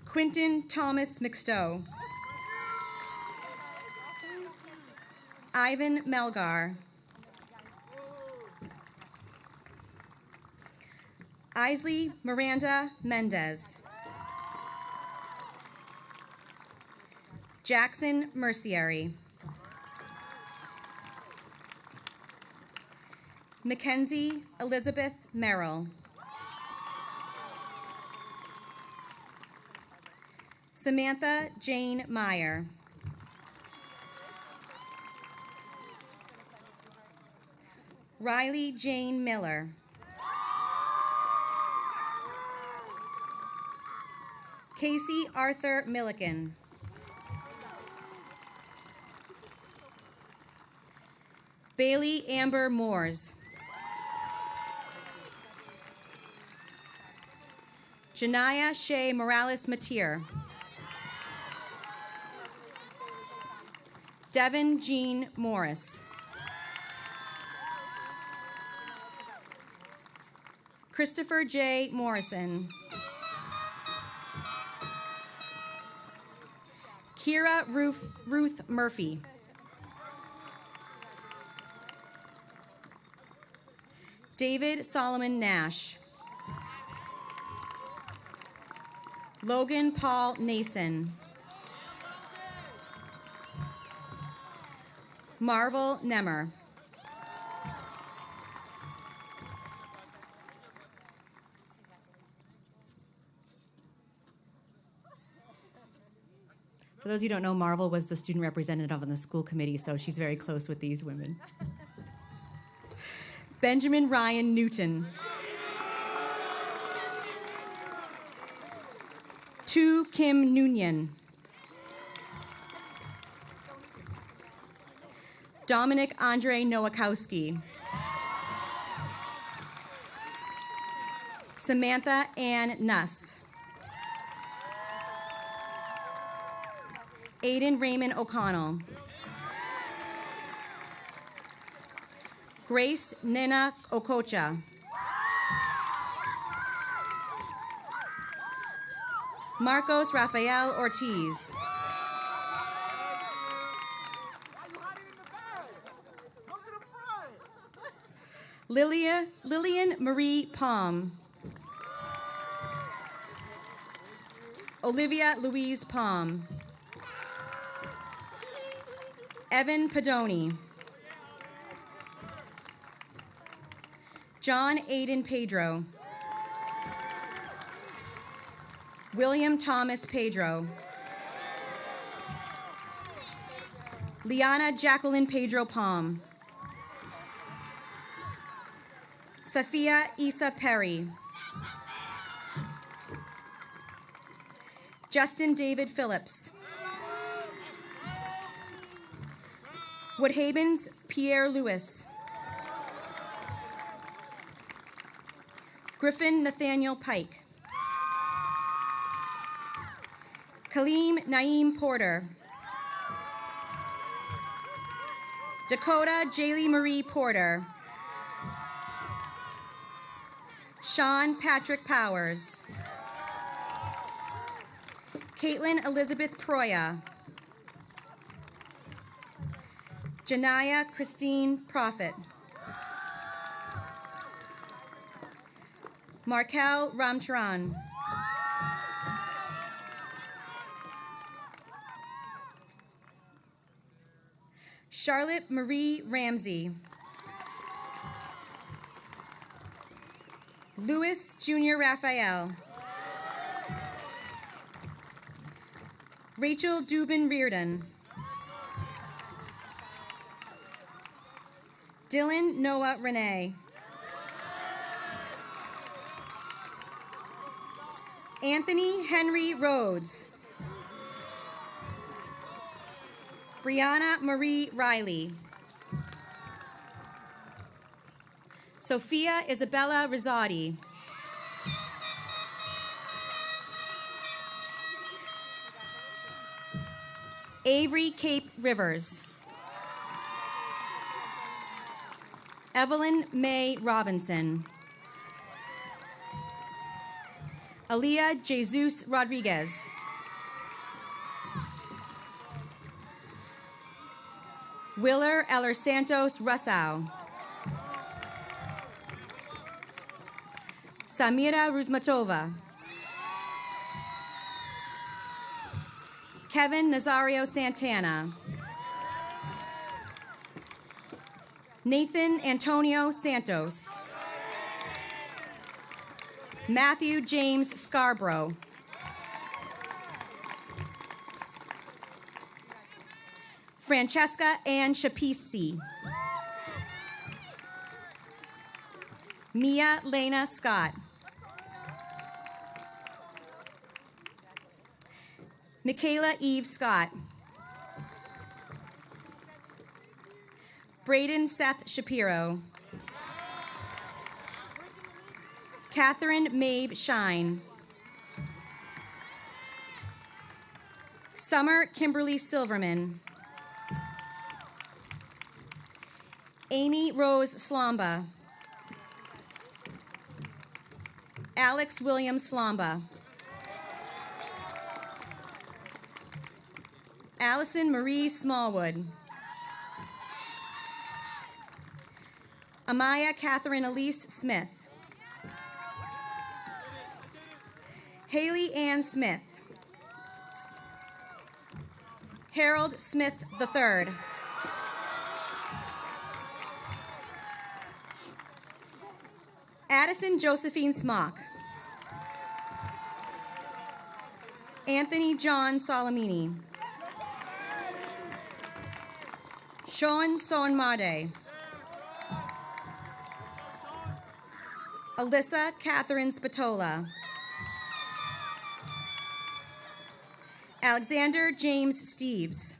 Quinton Thomas McStowe. Ivan Melgar. Isley Miranda Mendez. Jackson Mercieri. Mackenzie Elizabeth Merrill. Samantha Jane Meyer. Riley Jane Miller. Casey Arthur Milliken. Bailey Amber Moores. Janaya Shea Morales Mateer. Devin Jean Morris. Christopher J. Morrison. Kira Ruth Murphy. David Solomon Nash. Logan Paul Nason. Marvel Nemmer. For those of you who don't know, Marvel was the student representative on the school committee, so she's very close with these women. Benjamin Ryan Newton. Tu Kim Noonien. Dominic Andre Nowakowski. Samantha Ann Nuss. Aiden Raymond O'Connell. Grace Nina Okocha. Marcos Rafael Ortiz. Lillian Marie Palm. Olivia Louise Palm. Evan Padoni. John Aiden Pedro. William Thomas Pedro. Liana Jacqueline Pedro Palm. Safia Isa Perry. Justin David Phillips. Woodhaven's Pierre Lewis. Griffin Nathaniel Pike. Kaleem Naeem Porter. Dakota Jaylee Marie Porter. Sean Patrick Powers. Caitlin Elizabeth Proya. Janaya Christine Prophet. Markel Ramcharan. Charlotte Marie Ramsey. Louis Jr. Raphael. Rachel Dubin Reardon. Dylan Noah Renee. Anthony Henry Rhodes. Brianna Marie Riley. Sophia Isabella Rizzotti. Avery Cape Rivers. Evelyn May Robinson. Aaliyah Jesus Rodriguez. Willer Eller Santos Russau. Samira Ruzmatova. Kevin Nazario Santana. Nathan Antonio Santos. Matthew James Scarborough. Francesca Ann Shapisi. Mia Lena Scott. Michaela Eve Scott. Braden Seth Shapiro. Catherine Maeve Shine. Summer Kimberly Silverman. Amy Rose Slomba. Alex William Slomba. Allison Marie Smallwood. Amaya Catherine Elise Smith. Haley Ann Smith. Harold Smith III. Addison Josephine Smock. Anthony John Solomini. Sean Soanmade. Alyssa Catherine Spatola. Alexander James Steves.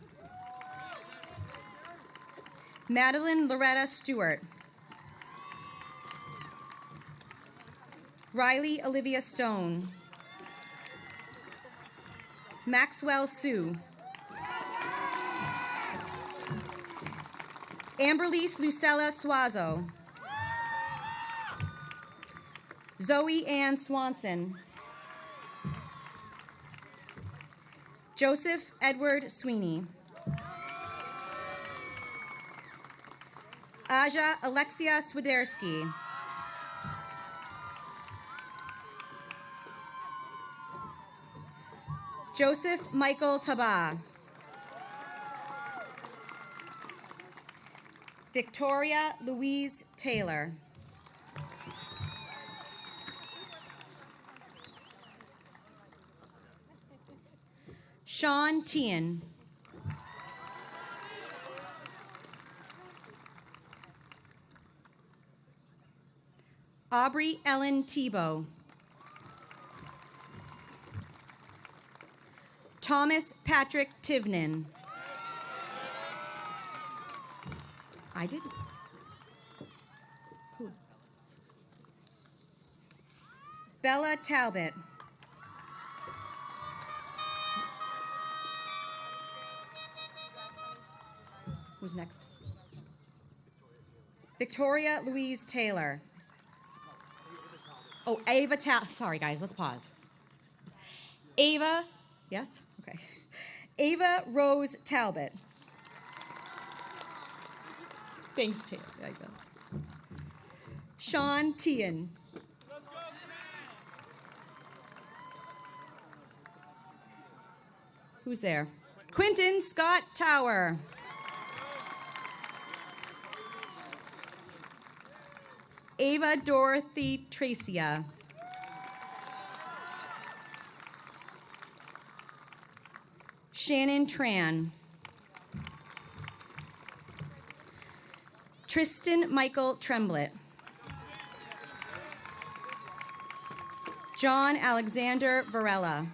Madeline Loretta Stewart. Riley Olivia Stone. Maxwell Sue. Amberlise Lucella Suazo. Zoe Ann Swanson. Joseph Edward Sweeney. Aja Alexia Swiderski. Joseph Michael Taba. Victoria Louise Taylor. Sean Tien. Aubrey Ellen Tebow. Thomas Patrick Tivnan. I didn't. Who? Bella Talbot. Who's next? Victoria Louise Taylor. Oh, Ava sorry guys, let's pause. Ava, yes? Okay. Ava Rose Talbot. Thanks, Taylor. There you go. Sean Tien. Who's there? Quentin Scott Tower. Ava Dorothy Tracia. Shannon Tran. Tristan Michael Tremblett. John Alexander Varela.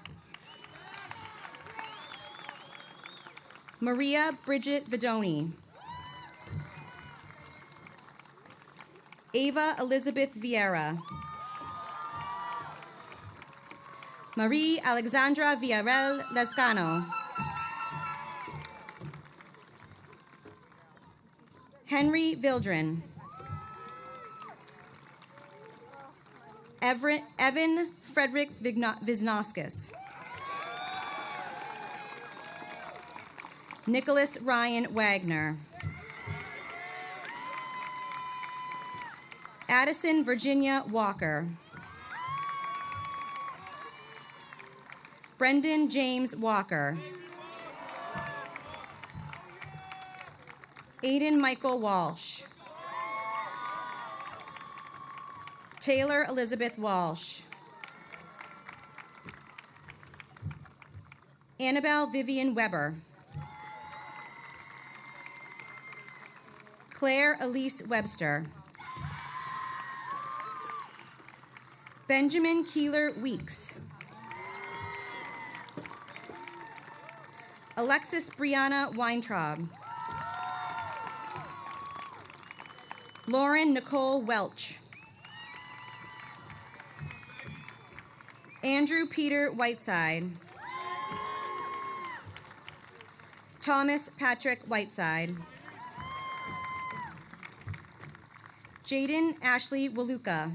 Maria Bridget Vidoni. Ava Elizabeth Vieira. Marie Alexandra Villarreal Lescano. Henry Vildren. Evan Frederick Wisnauskas. Nicholas Ryan Wagner. Addison Virginia Walker. Brendan James Walker. Aiden Michael Walsh. Taylor Elizabeth Walsh. Annabelle Vivian Weber. Claire Elise Webster. Benjamin Keeler Weeks. Alexis Brianna Weintraub. Lauren Nicole Welch. Andrew Peter Whiteside. Thomas Patrick Whiteside. Jaden Ashley Waluka.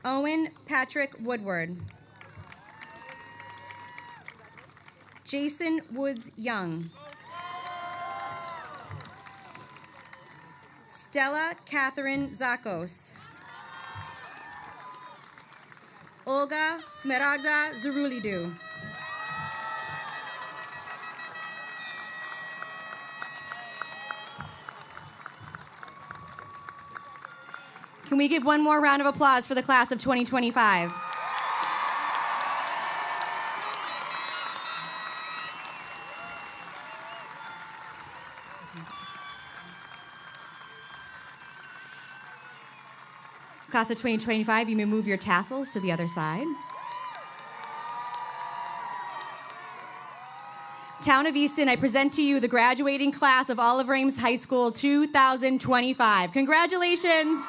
Owen Patrick Woodward. Jason Woods Young. Stella Catherine Zakos. Olga Smeragda Zerulidu. Can we give one more round of applause for the class of 2025? Class of 2025, you may move your tassels to the other side. Town of Easton, I present to you the graduating class of Oliver Ames High School 2025. Congratulations.